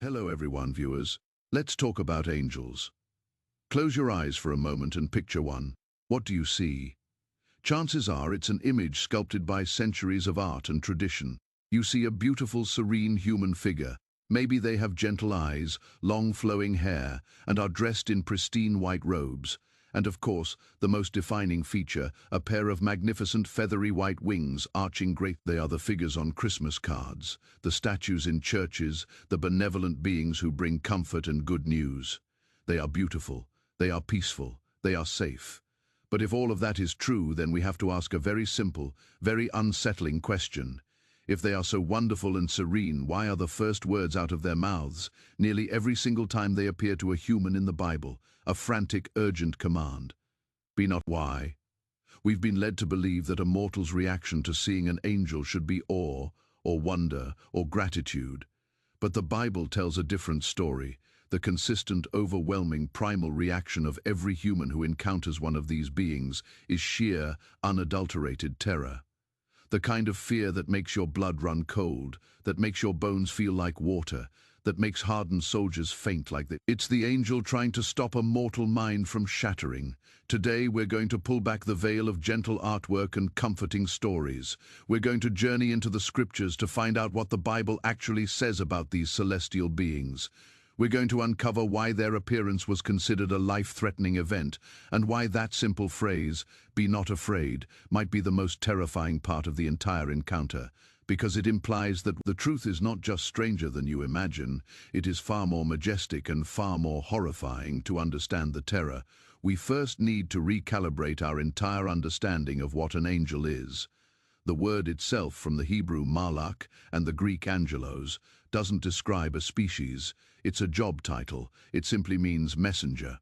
Hello everyone, viewers. Let's talk about angels. Close your eyes for a moment and picture one. What do you see? Chances are it's an image sculpted by centuries of art and tradition. You see a beautiful, serene human figure. Maybe they have gentle eyes, long flowing hair, and are dressed in pristine white robes. And of course, the most defining feature, a pair of magnificent feathery white wings arching great. They are the figures on Christmas cards, the statues in churches, the benevolent beings who bring comfort and good news. They are beautiful, they are peaceful, they are safe. But if all of that is true, then we have to ask a very simple, very unsettling question. If they are so wonderful and serene, why are the first words out of their mouths, nearly every single time they appear to a human in the Bible, a frantic, urgent command? Be not why. We've been led to believe that a mortal's reaction to seeing an angel should be awe, or wonder, or gratitude. But the Bible tells a different story, the consistent, overwhelming, primal reaction of every human who encounters one of these beings is sheer, unadulterated terror. The kind of fear that makes your blood run cold, that makes your bones feel like water, that makes hardened soldiers faint like that. It's the angel trying to stop a mortal mind from shattering. Today we're going to pull back the veil of gentle artwork and comforting stories. We're going to journey into the scriptures to find out what the Bible actually says about these celestial beings. We're going to uncover why their appearance was considered a life-threatening event, and why that simple phrase, "Be not afraid," might be the most terrifying part of the entire encounter, because it implies that the truth is not just stranger than you imagine, it is far more majestic and far more horrifying. To understand the terror, we first need to recalibrate our entire understanding of what an angel is. The word itself, from the Hebrew malach and the Greek angelos, doesn't describe a species. It's a job title. It simply means messenger.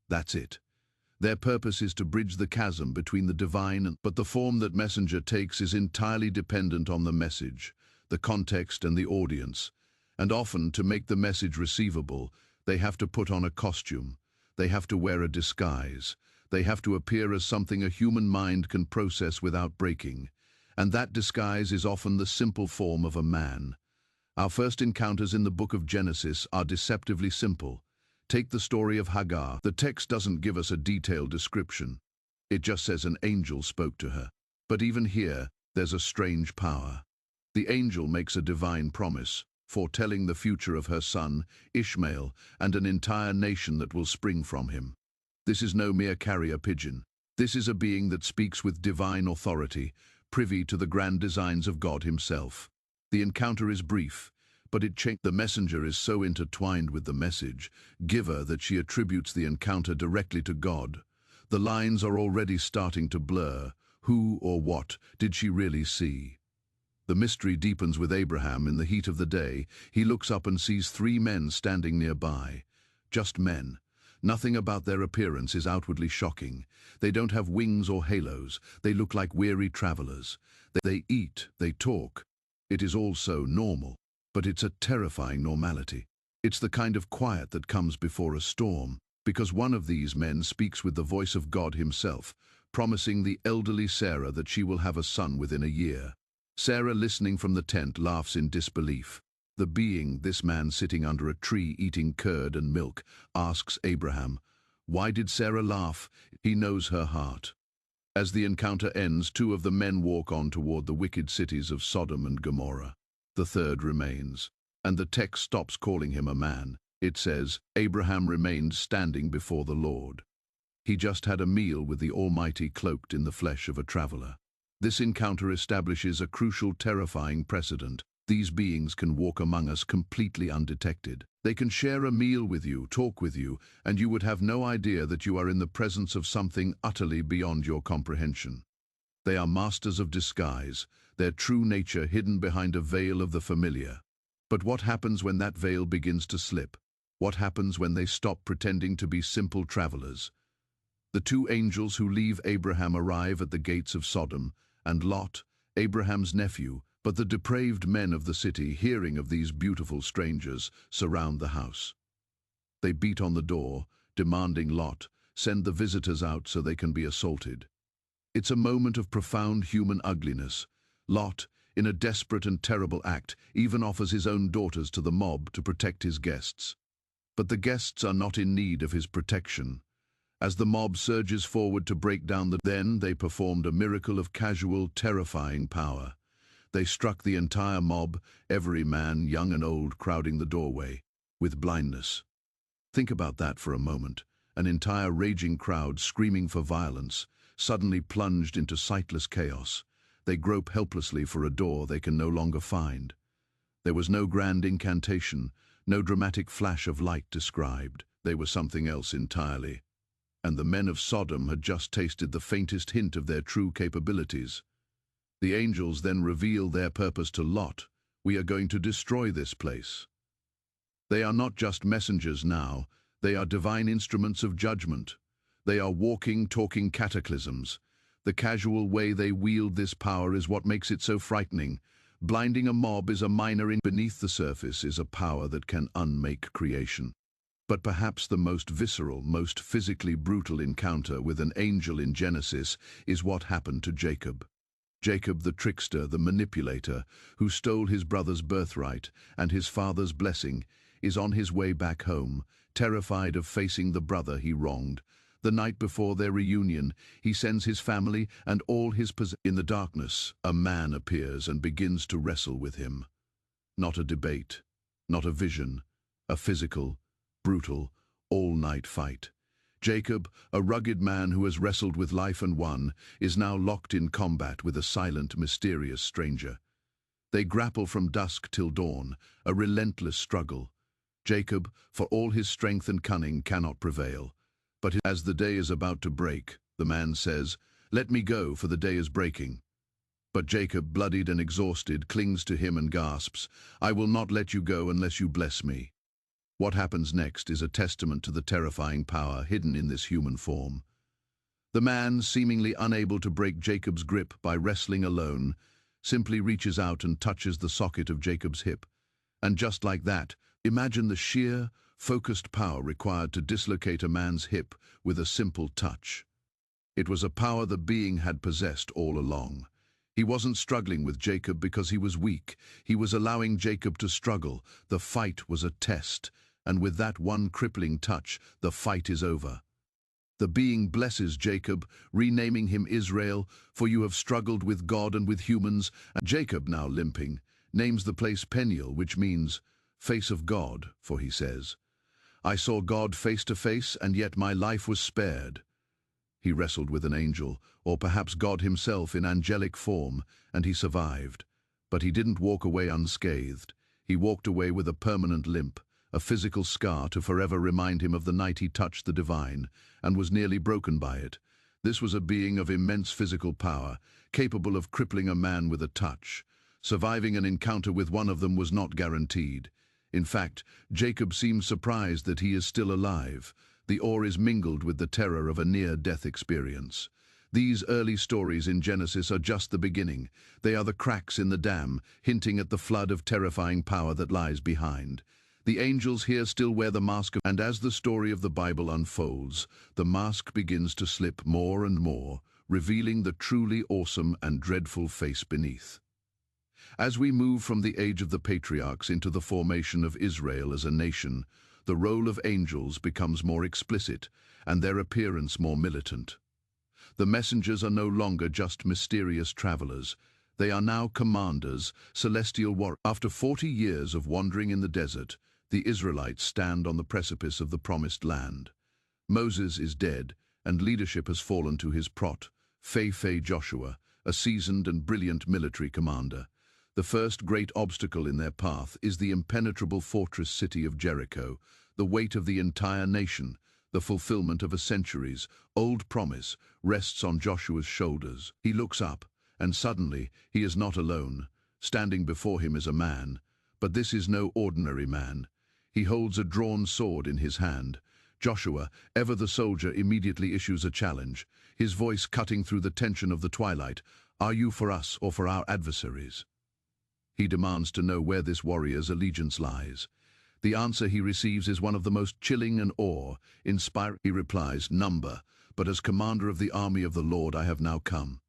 That's it. Their purpose is to bridge the chasm between the divine but the form that messenger takes is entirely dependent on the message, the context and the audience. And often, to make the message receivable, they have to put on a costume. They have to wear a disguise. They have to appear as something a human mind can process without breaking. And that disguise is often the simple form of a man. Our first encounters in the book of Genesis are deceptively simple. Take the story of Hagar. The text doesn't give us a detailed description. It just says an angel spoke to her. But even here, there's a strange power. The angel makes a divine promise, foretelling the future of her son, Ishmael, and an entire nation that will spring from him. This is no mere carrier pigeon. This is a being that speaks with divine authority, privy to the grand designs of God himself. The encounter is brief, but the messenger is so intertwined with the message giver that she attributes the encounter directly to God. The lines are already starting to blur. Who or what did she really see? The mystery deepens with Abraham. In the heat of the day, he looks up and sees three men standing nearby. Just men. Nothing about their appearance is outwardly shocking. They don't have wings or halos. They look like weary travelers. They eat, they talk. It is all so normal, but it's a terrifying normality. It's the kind of quiet that comes before a storm, because one of these men speaks with the voice of God himself, promising the elderly Sarah that she will have a son within a year. Sarah, listening from the tent, laughs in disbelief. The being, this man sitting under a tree eating curd and milk, asks Abraham, why did Sarah laugh? He knows her heart. As the encounter ends, two of the men walk on toward the wicked cities of Sodom and Gomorrah. The third remains, and the text stops calling him a man. It says, Abraham remained standing before the Lord. He just had a meal with the Almighty, cloaked in the flesh of a traveler. This encounter establishes a crucial, terrifying precedent. These beings can walk among us completely undetected. They can share a meal with you, talk with you, and you would have no idea that you are in the presence of something utterly beyond your comprehension. They are masters of disguise, their true nature hidden behind a veil of the familiar. But what happens when that veil begins to slip? What happens when they stop pretending to be simple travelers? The two angels who leave Abraham arrive at the gates of Sodom, and Lot, Abraham's nephew, but the depraved men of the city, hearing of these beautiful strangers, surround the house. They beat on the door, demanding Lot, send the visitors out so they can be assaulted. It's a moment of profound human ugliness. Lot, in a desperate and terrible act, even offers his own daughters to the mob to protect his guests. But the guests are not in need of his protection. As the mob surges forward to break down then they performed a miracle of casual, terrifying power. They struck the entire mob, every man, young and old, crowding the doorway, with blindness. Think about that for a moment. An entire raging crowd screaming for violence, suddenly plunged into sightless chaos. They grope helplessly for a door they can no longer find. There was no grand incantation, no dramatic flash of light described. They were something else entirely. And the men of Sodom had just tasted the faintest hint of their true capabilities. The angels then reveal their purpose to Lot. We are going to destroy this place. They are not just messengers now, they are divine instruments of judgment. They are walking, talking cataclysms. The casual way they wield this power is what makes it so frightening. Blinding a mob is a minor beneath the surface is a power that can unmake creation. But perhaps the most visceral, most physically brutal encounter with an angel in Genesis is what happened to Jacob. Jacob the trickster, the manipulator, who stole his brother's birthright and his father's blessing, is on his way back home, terrified of facing the brother he wronged. The night before their reunion, he sends his family and all his possessions. In the darkness, a man appears and begins to wrestle with him. Not a debate, not a vision, a physical, brutal, all-night fight. Jacob, a rugged man who has wrestled with life and won, is now locked in combat with a silent, mysterious stranger. They grapple from dusk till dawn, a relentless struggle. Jacob, for all his strength and cunning, cannot prevail. But as the day is about to break, the man says, "Let me go, for the day is breaking." But Jacob, bloodied and exhausted, clings to him and gasps, "I will not let you go unless you bless me." What happens next is a testament to the terrifying power hidden in this human form. The man, seemingly unable to break Jacob's grip by wrestling alone, simply reaches out and touches the socket of Jacob's hip. And just like that, imagine the sheer, focused power required to dislocate a man's hip with a simple touch. It was a power the being had possessed all along. He wasn't struggling with Jacob because he was weak. He was allowing Jacob to struggle. The fight was a test, and with that one crippling touch, the fight is over. The being blesses Jacob, renaming him Israel, "For you have struggled with God and with humans." And Jacob, now limping, names the place Peniel, which means face of God, for he says, "I saw God face to face, and yet my life was spared." He wrestled with an angel, or perhaps God himself in angelic form, and he survived. But he didn't walk away unscathed. He walked away with a permanent limp, a physical scar to forever remind him of the night he touched the divine, and was nearly broken by it. This was a being of immense physical power, capable of crippling a man with a touch. Surviving an encounter with one of them was not guaranteed. In fact, Jacob seems surprised that he is still alive. The awe is mingled with the terror of a near-death experience. These early stories in Genesis are just the beginning. They are the cracks in the dam, hinting at the flood of terrifying power that lies behind. The angels here still wear the mask, and as the story of the Bible unfolds, the mask begins to slip more and more, revealing the truly awesome and dreadful face beneath. As we move from the age of the patriarchs into the formation of Israel as a nation, the role of angels becomes more explicit and their appearance more militant. The messengers are no longer just mysterious travelers. They are now commanders, celestial warriors. After 40 years of wandering in the desert, the Israelites stand on the precipice of the promised land. Moses is dead, and leadership has fallen to his prot, Joshua, a seasoned and brilliant military commander. The first great obstacle in their path is the impenetrable fortress city of Jericho, the weight of the entire nation, the fulfillment of a centuries-old promise, rests on Joshua's shoulders. He looks up, and suddenly he is not alone. Standing before him is a man, but this is no ordinary man. He holds a drawn sword in his hand. Joshua, ever the soldier, immediately issues a challenge, his voice cutting through the tension of the twilight. "Are you for us or for our adversaries?" He demands to know where this warrior's allegiance lies. The answer he receives is one of the most chilling and awe-inspiring. He replies, "Number, but as commander of the army of the Lord I have now come."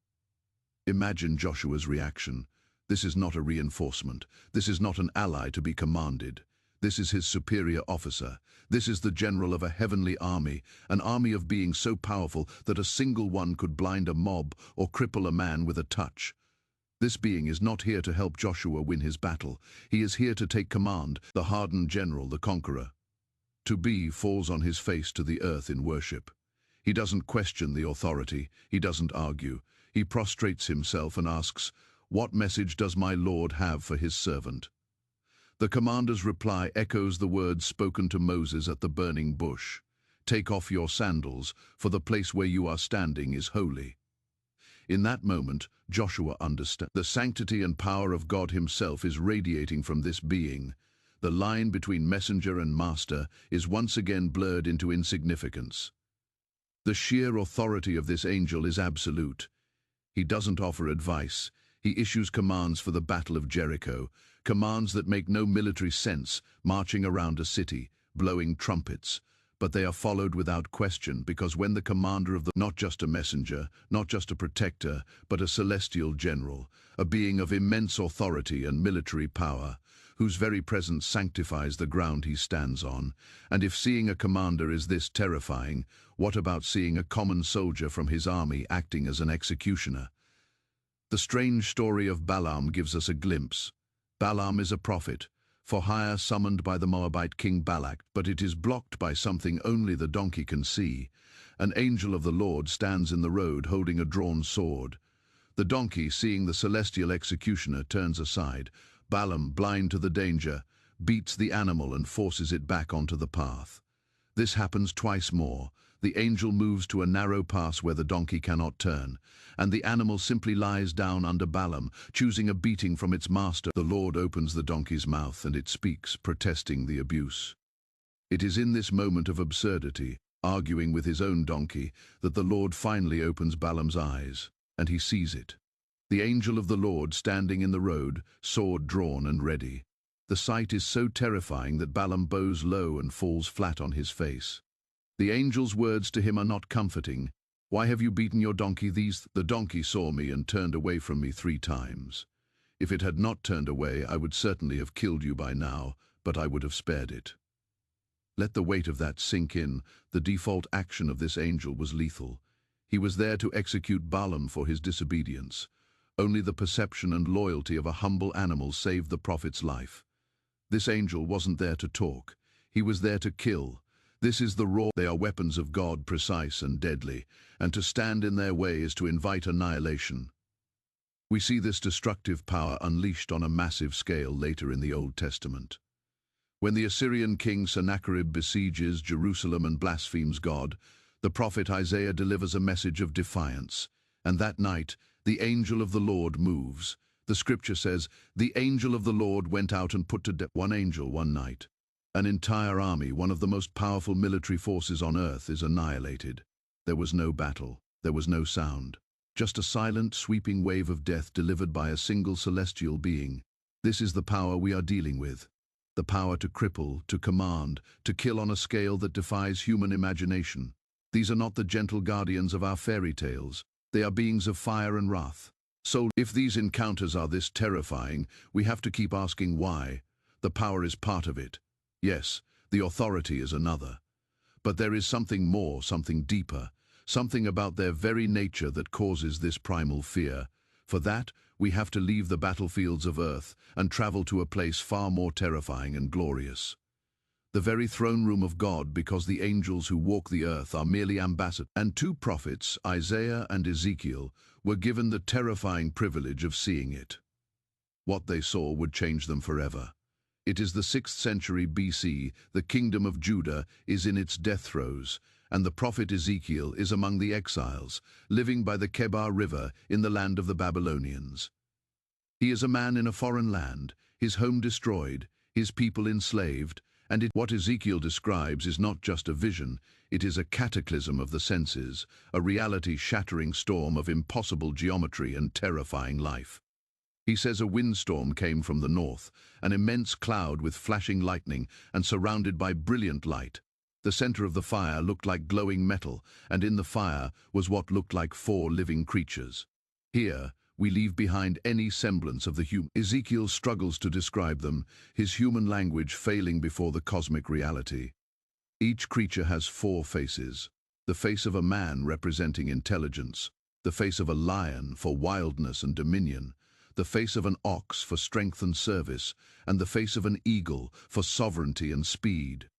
Imagine Joshua's reaction. This is not a reinforcement. This is not an ally to be commanded. This is his superior officer. This is the general of a heavenly army, an army of beings so powerful that a single one could blind a mob or cripple a man with a touch. This being is not here to help Joshua win his battle. He is here to take command, the hardened general, the conqueror. To be falls on his face to the earth in worship. He doesn't question the authority. He doesn't argue. He prostrates himself and asks, "What message does my Lord have for his servant?" The commander's reply echoes the words spoken to Moses at the burning bush. "Take off your sandals, for the place where you are standing is holy." In that moment, Joshua understands. The sanctity and power of God himself is radiating from this being. The line between messenger and master is once again blurred into insignificance. The sheer authority of this angel is absolute. He doesn't offer advice. He issues commands for the Battle of Jericho, commands that make no military sense, marching around a city, blowing trumpets. But they are followed without question, because when the commander of the, not just a messenger, not just a protector, but a celestial general, a being of immense authority and military power, whose very presence sanctifies the ground he stands on. And if seeing a commander is this terrifying, what about seeing a common soldier from his army acting as an executioner? The strange story of Balaam gives us a glimpse. Balaam is a prophet, for hire summoned by the Moabite king Balak, but it is blocked by something only the donkey can see. An angel of the Lord stands in the road holding a drawn sword. The donkey, seeing the celestial executioner, turns aside. Balaam, blind to the danger, beats the animal and forces it back onto the path. This happens twice more. The angel moves to a narrow pass where the donkey cannot turn, and the animal simply lies down under Balaam, choosing a beating from its master. The Lord opens the donkey's mouth and it speaks, protesting the abuse. It is in this moment of absurdity, arguing with his own donkey, that the Lord finally opens Balaam's eyes, and he sees it. The angel of the Lord standing in the road, sword drawn and ready. The sight is so terrifying that Balaam bows low and falls flat on his face. The angel's words to him are not comforting. "Why have you beaten your donkey these?" "The donkey saw me and turned away from me 3 times. If it had not turned away, I would certainly have killed you by now, but I would have spared it." Let the weight of that sink in. The default action of this angel was lethal. He was there to execute Balaam for his disobedience. Only the perception and loyalty of a humble animal saved the prophet's life. This angel wasn't there to talk. He was there to kill. This is the raw. They are weapons of God, precise and deadly, and to stand in their way is to invite annihilation. We see this destructive power unleashed on a massive scale later in the Old Testament. When the Assyrian king Sennacherib besieges Jerusalem and blasphemes God, the prophet Isaiah delivers a message of defiance. And that night, the angel of the Lord moves. The scripture says, "The angel of the Lord went out and put to death." One angel, one night. An entire army, one of the most powerful military forces on earth, is annihilated. There was no battle. There was no sound. Just a silent, sweeping wave of death delivered by a single celestial being. This is the power we are dealing with. The power to cripple, to command, to kill on a scale that defies human imagination. These are not the gentle guardians of our fairy tales. They are beings of fire and wrath. So, if these encounters are this terrifying, we have to keep asking why. The power is part of it. Yes, the authority is another. But there is something more, something deeper, something about their very nature that causes this primal fear. For that, we have to leave the battlefields of earth and travel to a place far more terrifying and glorious. The very throne room of God, because the angels who walk the earth are merely ambassadors. And 2 prophets, Isaiah and Ezekiel, were given the terrifying privilege of seeing it. What they saw would change them forever. It is the 6th century BC, the kingdom of Judah is in its death throes, and the prophet Ezekiel is among the exiles, living by the Kebar River in the land of the Babylonians. He is a man in a foreign land, his home destroyed, his people enslaved, and what Ezekiel describes is not just a vision, it is a cataclysm of the senses, a reality-shattering storm of impossible geometry and terrifying life. He says a windstorm came from the north, an immense cloud with flashing lightning and surrounded by brilliant light. The center of the fire looked like glowing metal, and in the fire was what looked like 4 living creatures. Here, we leave behind any semblance of the human. Ezekiel struggles to describe them, his human language failing before the cosmic reality. Each creature has four faces: the face of a man representing intelligence, the face of a lion for wildness and dominion, the face of an ox for strength and service, and the face of an eagle for sovereignty and speed.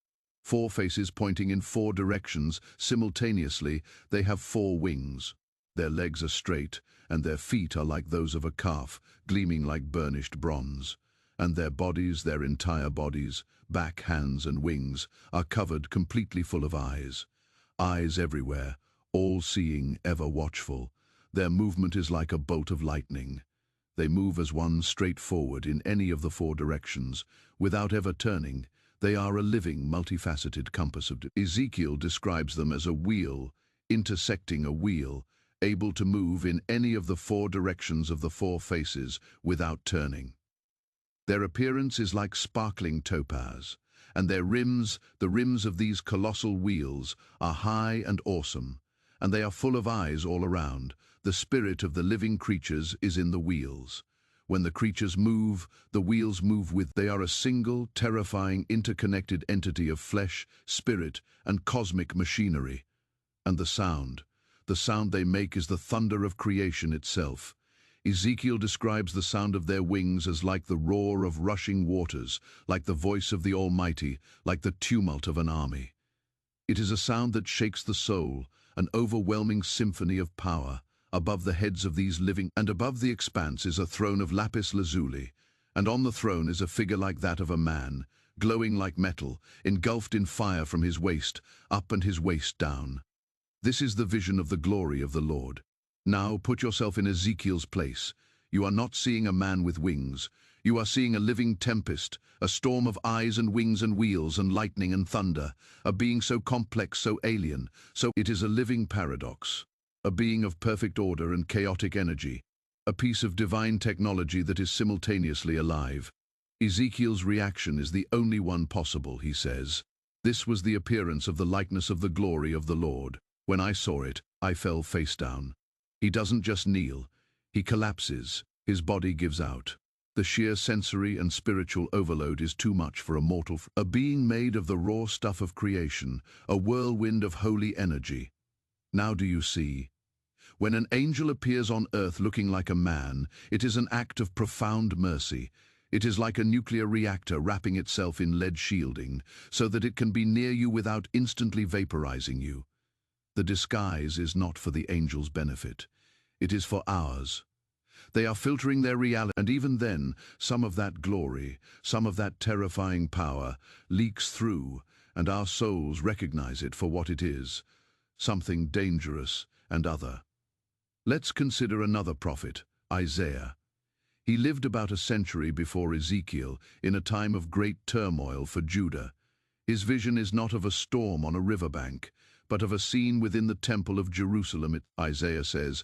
Four faces pointing in four directions. Simultaneously, they have four wings. Their legs are straight, and their feet are like those of a calf, gleaming like burnished bronze. And their bodies, their entire bodies, back, hands, and wings, are covered completely full of eyes. Eyes everywhere, all-seeing, ever watchful. Their movement is like a bolt of lightning. They move as one straight forward in any of the four directions, without ever turning. They are a living, multifaceted compass of... Ezekiel describes them as a wheel, intersecting a wheel, able to move in any of the four directions of the four faces without turning. Their appearance is like sparkling topaz, and their rims, the rims of these colossal wheels, are high and awesome, and they are full of eyes all around. The spirit of the living creatures is in the wheels. When the creatures move, the wheels move with. They are a single, terrifying, interconnected entity of flesh, spirit, and cosmic machinery. And the sound they make is the thunder of creation itself. Ezekiel describes the sound of their wings as like the roar of rushing waters, like the voice of the Almighty, like the tumult of an army. It is a sound that shakes the soul, an overwhelming symphony of power. Above the heads of these living, and above the expanse is a throne of lapis lazuli, and on the throne is a figure like that of a man, glowing like metal, engulfed in fire from his waist up and his waist down. This is the vision of the glory of the Lord. Now put yourself in Ezekiel's place. You are not seeing a man with wings. You are seeing a living tempest, a storm of eyes and wings and wheels and lightning and thunder, a being so complex, so alien, so it is a living paradox. A being of perfect order and chaotic energy, a piece of divine technology that is simultaneously alive. Ezekiel's reaction is the only one possible, he says. This was the appearance of the likeness of the glory of the Lord. When I saw it, I fell face down. He doesn't just kneel, he collapses, his body gives out. The sheer sensory and spiritual overload is too much for a mortal. A being made of the raw stuff of creation, a whirlwind of holy energy. Now do you see? When an angel appears on earth looking like a man, it is an act of profound mercy. It is like a nuclear reactor wrapping itself in lead shielding, so that it can be near you without instantly vaporizing you. The disguise is not for the angel's benefit. It is for ours. They are filtering their reality, and even then, some of that glory, some of that terrifying power, leaks through, and our souls recognize it for what it is. Something dangerous and other. Let's consider another prophet, Isaiah. He lived about a century before Ezekiel, in a time of great turmoil for Judah. His vision is not of a storm on a riverbank, but of a scene within the temple of Jerusalem. Isaiah says,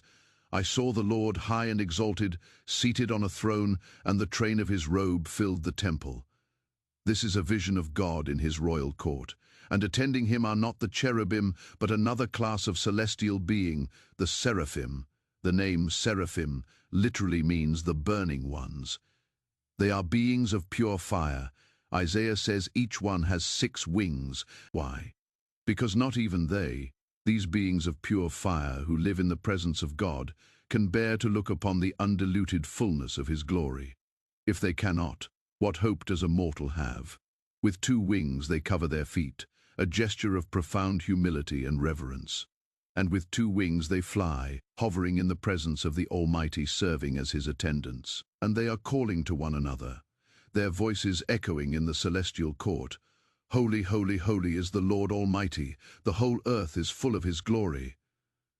"I saw the Lord high and exalted, seated on a throne, and the train of his robe filled the temple." This is a vision of God in his royal court, and attending him are not the cherubim, but another class of celestial being, the seraphim. The name seraphim literally means the burning ones. They are beings of pure fire. Isaiah says each one has 6 wings. Why? Because not even they, these beings of pure fire who live in the presence of God, can bear to look upon the undiluted fullness of his glory. If they cannot, what hope does a mortal have? With 2 wings they cover their feet, a gesture of profound humility and reverence. And with 2 wings they fly, hovering in the presence of the Almighty, serving as his attendants. And they are calling to one another, their voices echoing in the celestial court. "Holy, holy, holy is the Lord Almighty. The whole earth is full of his glory."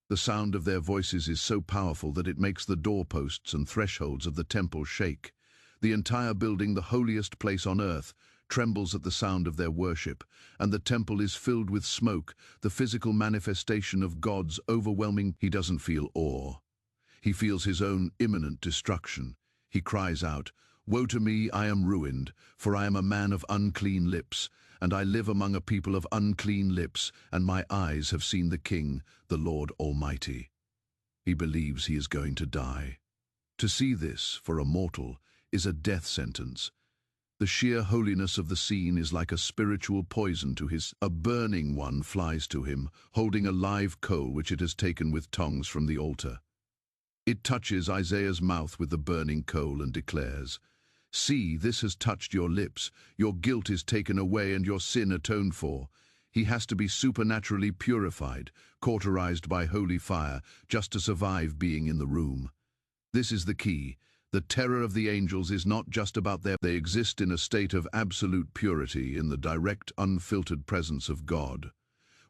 The sound of their voices is so powerful that it makes the doorposts and thresholds of the temple shake. The entire building, the holiest place on earth, trembles at the sound of their worship, and the temple is filled with smoke, the physical manifestation of God's overwhelming. He doesn't feel awe. He feels his own imminent destruction. He cries out, "Woe to me, I am ruined, for I am a man of unclean lips, and I live among a people of unclean lips, and my eyes have seen the King, the Lord Almighty." He believes he is going to die. To see this, for a mortal, is a death sentence. The sheer holiness of the scene is like a spiritual poison to his. A burning one flies to him, holding a live coal which it has taken with tongs from the altar. It touches Isaiah's mouth with the burning coal and declares, "See, this has touched your lips, your guilt is taken away and your sin atoned for." He has to be supernaturally purified, cauterized by holy fire, just to survive being in the room. This is the key. The terror of the angels is not just about they exist in a state of absolute purity in the direct, unfiltered presence of God.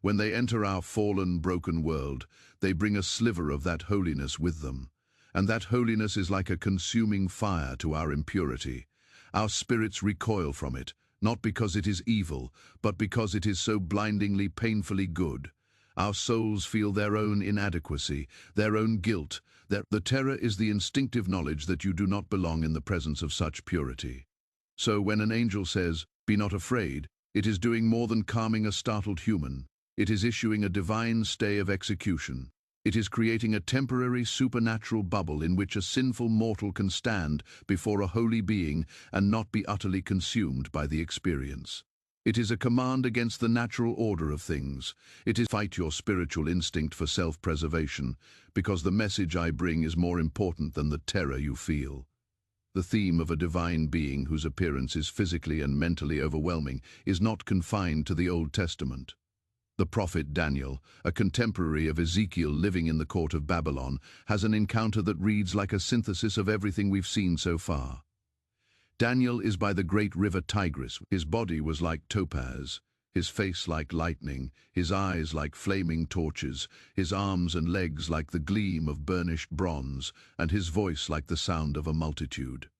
When they enter our fallen, broken world, they bring a sliver of that holiness with them. And that holiness is like a consuming fire to our impurity. Our spirits recoil from it, not because it is evil, but because it is so blindingly, painfully good. Our souls feel their own inadequacy, their own guilt. The terror is the instinctive knowledge that you do not belong in the presence of such purity. So when an angel says, "Be not afraid," it is doing more than calming a startled human. It is issuing a divine stay of execution. It is creating a temporary supernatural bubble in which a sinful mortal can stand before a holy being and not be utterly consumed by the experience. It is a command against the natural order of things. It is fight your spiritual instinct for self-preservation, because the message I bring is more important than the terror you feel. The theme of a divine being whose appearance is physically and mentally overwhelming is not confined to the Old Testament. The prophet Daniel, a contemporary of Ezekiel living in the court of Babylon, has an encounter that reads like a synthesis of everything we've seen so far. Daniel is by the great river Tigris. His body was like topaz, his face like lightning, his eyes like flaming torches, his arms and legs like the gleam of burnished bronze, and his voice like the sound of a multitude.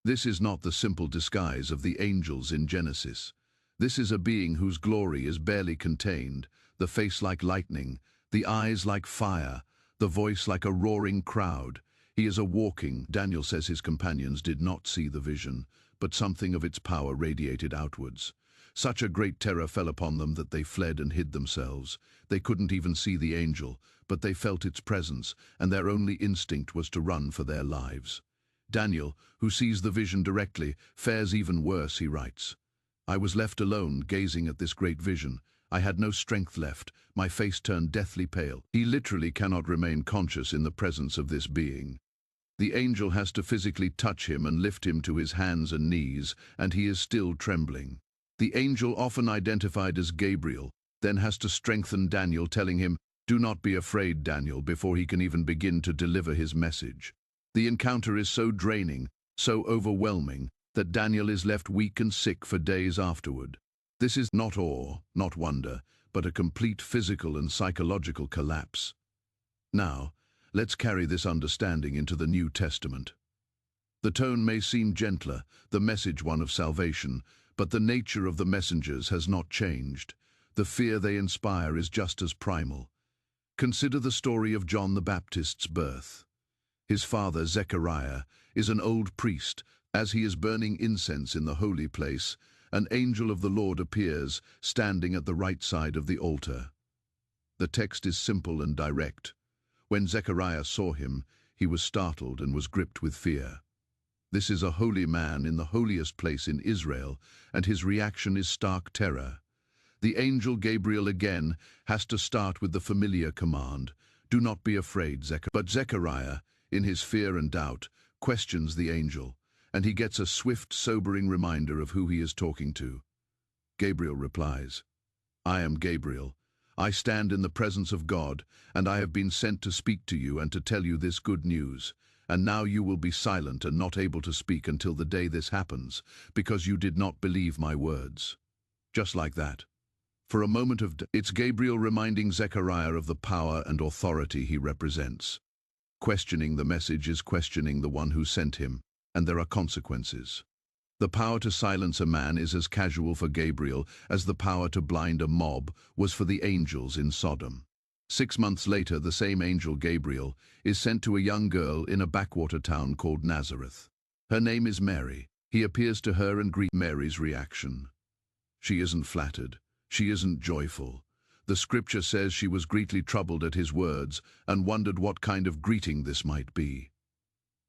This is not the simple disguise of the angels in Genesis. This is a being whose glory is barely contained, the face like lightning, the eyes like fire, the voice like a roaring crowd. He is a walking. Daniel says his companions did not see the vision, but something of its power radiated outwards. Such a great terror fell upon them that they fled and hid themselves. They couldn't even see the angel, but they felt its presence, and their only instinct was to run for their lives. Daniel, who sees the vision directly, fares even worse, he writes. "I was left alone, gazing at this great vision. I had no strength left. My face turned deathly pale." He literally cannot remain conscious in the presence of this being. The angel has to physically touch him and lift him to his hands and knees, and he is still trembling. The angel, often identified as Gabriel, then has to strengthen Daniel, telling him, "Do not be afraid, Daniel," before he can even begin to deliver his message. The encounter is so draining, so overwhelming, that Daniel is left weak and sick for days afterward. This is not awe, not wonder, but a complete physical and psychological collapse. Now, let's carry this understanding into the New Testament. The tone may seem gentler, the message one of salvation, but the nature of the messengers has not changed. The fear they inspire is just as primal. Consider the story of John the Baptist's birth. His father, Zechariah, is an old priest. As he is burning incense in the holy place, an angel of the Lord appears, standing at the right side of the altar. The text is simple and direct. When Zechariah saw him, he was startled and was gripped with fear. This is a holy man in the holiest place in Israel, and his reaction is stark terror. The angel Gabriel again has to start with the familiar command, "Do not be afraid, Zechariah." But Zechariah, in his fear and doubt, questions the angel, and he gets a swift, sobering reminder of who he is talking to. Gabriel replies, "I am Gabriel. I stand in the presence of God, and I have been sent to speak to you and to tell you this good news. And now you will be silent and not able to speak until the day this happens, because you did not believe my words." Just like that. For a moment it's Gabriel reminding Zechariah of the power and authority he represents. Questioning the message is questioning the one who sent him, and there are consequences. The power to silence a man is as casual for Gabriel as the power to blind a mob was for the angels in Sodom. 6 months later, the same angel Gabriel is sent to a young girl in a backwater town called Nazareth. Her name is Mary. He appears to her and greets. Mary's reaction. She isn't flattered. She isn't joyful. The scripture says she was greatly troubled at his words and wondered what kind of greeting this might be.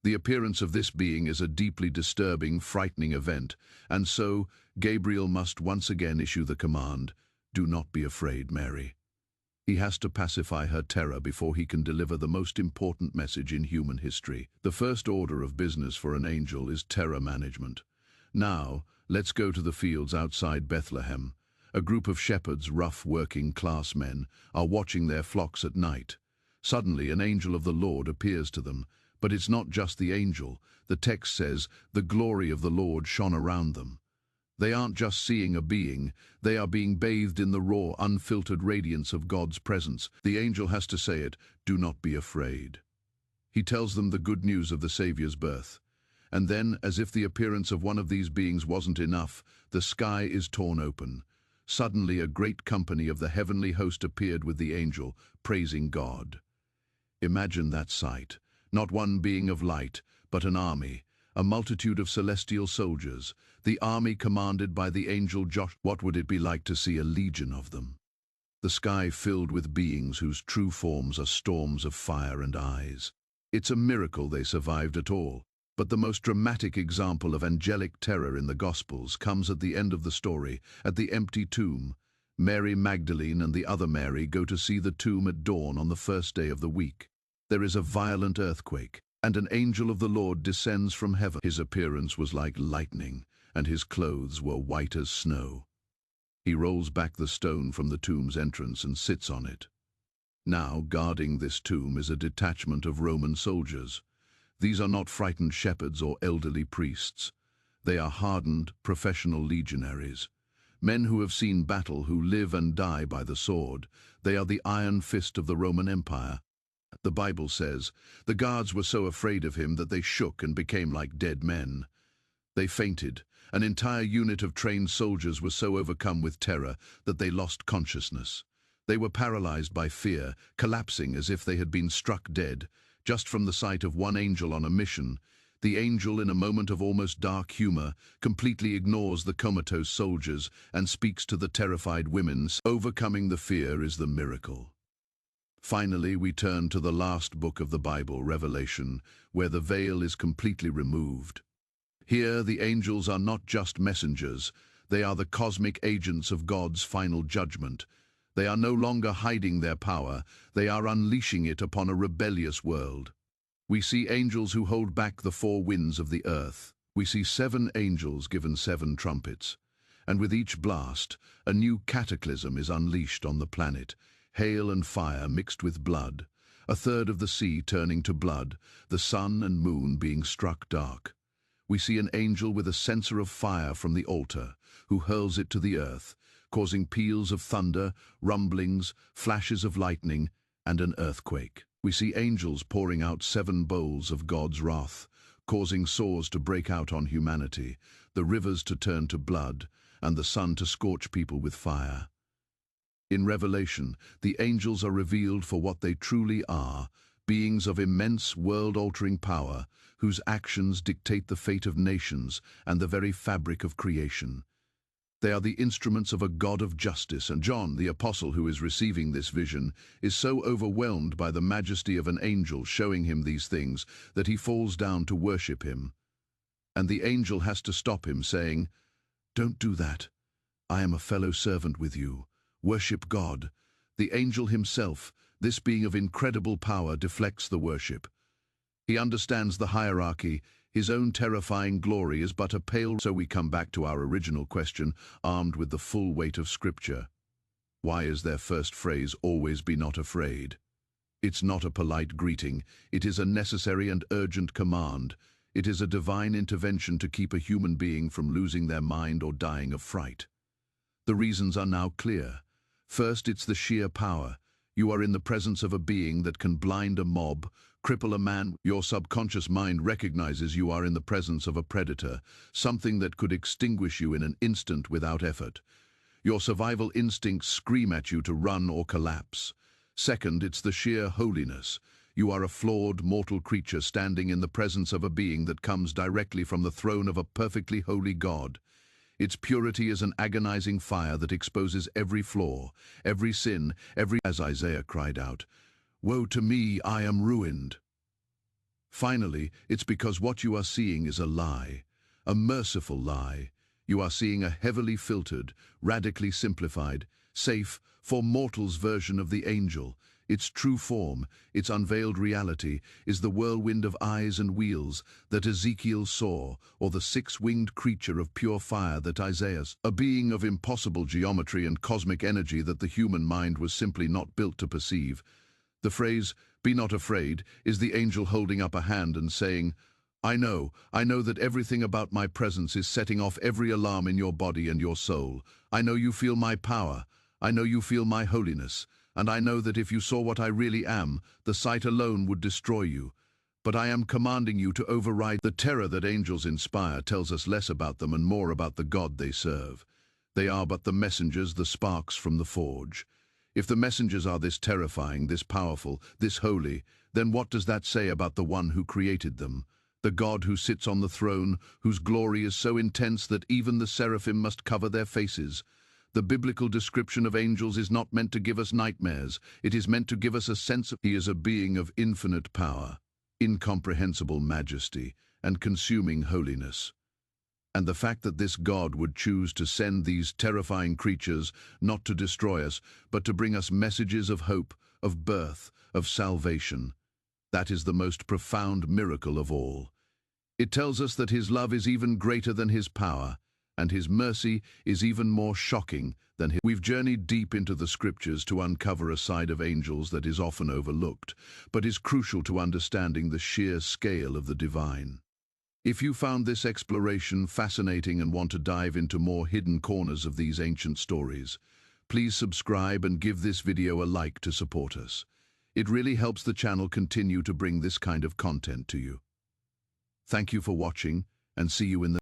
The appearance of this being is a deeply disturbing, frightening event, and so Gabriel must once again issue the command, "Do not be afraid, Mary." He has to pacify her terror before he can deliver the most important message in human history. The first order of business for an angel is terror management. Now, let's go to the fields outside Bethlehem. A group of shepherds, rough working-class men, are watching their flocks at night. Suddenly, an angel of the Lord appears to them. But it's not just the angel. The text says, "The glory of the Lord shone around them." They aren't just seeing a being, they are being bathed in the raw, unfiltered radiance of God's presence. The angel has to say it, "Do not be afraid." He tells them the good news of the Savior's birth. And then, as if the appearance of one of these beings wasn't enough, the sky is torn open. Suddenly, a great company of the heavenly host appeared with the angel, praising God. Imagine that sight. Not one being of light, but an army, a multitude of celestial soldiers, the army commanded by the angel Josh. What would it be like to see a legion of them? The sky filled with beings whose true forms are storms of fire and eyes. It's a miracle they survived at all. But the most dramatic example of angelic terror in the Gospels comes at the end of the story, at the empty tomb. Mary Magdalene and the other Mary go to see the tomb at dawn on the first day of the week. There is a violent earthquake, and an angel of the Lord descends from heaven. His appearance was like lightning, and his clothes were white as snow. He rolls back the stone from the tomb's entrance and sits on it. Now, guarding this tomb is a detachment of Roman soldiers. These are not frightened shepherds or elderly priests. They are hardened, professional legionaries. Men who have seen battle, who live and die by the sword. They are the iron fist of the Roman Empire. The Bible says, "The guards were so afraid of him that they shook and became like dead men." They fainted. An entire unit of trained soldiers was so overcome with terror that they lost consciousness. They were paralyzed by fear, collapsing as if they had been struck dead, just from the sight of one angel on a mission. The angel, in a moment of almost dark humor, completely ignores the comatose soldiers and speaks to the terrified women. Overcoming the fear is the miracle. Finally, we turn to the last book of the Bible, Revelation, where the veil is completely removed. Here, the angels are not just messengers, they are the cosmic agents of God's final judgment. They are no longer hiding their power, they are unleashing it upon a rebellious world. We see angels who hold back the four winds of the earth. We see 7 angels given 7 trumpets. And with each blast, a new cataclysm is unleashed on the planet. Hail and fire mixed with blood, a third of the sea turning to blood, the sun and moon being struck dark. We see an angel with a censer of fire from the altar, who hurls it to the earth, causing peals of thunder, rumblings, flashes of lightning, and an earthquake. We see angels pouring out 7 bowls of God's wrath, causing sores to break out on humanity, the rivers to turn to blood, and the sun to scorch people with fire. In Revelation, the angels are revealed for what they truly are, beings of immense world-altering power, whose actions dictate the fate of nations and the very fabric of creation. They are the instruments of a God of justice, and John, the apostle who is receiving this vision, is so overwhelmed by the majesty of an angel showing him these things that he falls down to worship him. And the angel has to stop him, saying, "Don't do that. I am a fellow servant with you. Worship God." The angel himself, this being of incredible power, deflects the worship. He understands the hierarchy. His own terrifying glory is but a pale. So we come back to our original question, armed with the full weight of Scripture. Why is their first phrase always "be not afraid"? It's not a polite greeting. It is a necessary and urgent command. It is a divine intervention to keep a human being from losing their mind or dying of fright. The reasons are now clear. First, it's the sheer power. You are in the presence of a being that can blind a mob, cripple a man. Your subconscious mind recognizes you are in the presence of a predator, something that could extinguish you in an instant without effort. Your survival instincts scream at you to run or collapse. Second, it's the sheer holiness. You are a flawed, mortal creature standing in the presence of a being that comes directly from the throne of a perfectly holy God. Its purity is an agonizing fire that exposes every flaw, every sin, as Isaiah cried out, "Woe to me, I am ruined." Finally, it's because what you are seeing is a lie, a merciful lie. You are seeing a heavily filtered, radically simplified, safe for mortals version of the angel. Its true form, its unveiled reality, is the whirlwind of eyes and wheels that Ezekiel saw, or the six-winged creature of pure fire that Isaiah saw, a being of impossible geometry and cosmic energy that the human mind was simply not built to perceive. The phrase, "Be not afraid," is the angel holding up a hand and saying, I know that everything about my presence is setting off every alarm in your body and your soul. I know you feel my power. I know you feel my holiness. And I know that if you saw what I really am, the sight alone would destroy you. But I am commanding you to override. The terror that angels inspire tells us less about them and more about the God they serve. They are but the messengers, the sparks from the forge. If the messengers are this terrifying, this powerful, this holy, then what does that say about the one who created them? The God who sits on the throne, whose glory is so intense that even the seraphim must cover their faces. The biblical description of angels is not meant to give us nightmares. It is meant to give us a sense of He is a being of infinite power, incomprehensible majesty, and consuming holiness. And the fact that this God would choose to send these terrifying creatures not to destroy us, but to bring us messages of hope, of birth, of salvation, that is the most profound miracle of all. It tells us that His love is even greater than His power, and His mercy is even more shocking than His. We've journeyed deep into the scriptures to uncover a side of angels that is often overlooked, but is crucial to understanding the sheer scale of the divine. If you found this exploration fascinating and want to dive into more hidden corners of these ancient stories, please subscribe and give this video a like to support us. It really helps the channel continue to bring this kind of content to you. Thank you for watching, and see you in the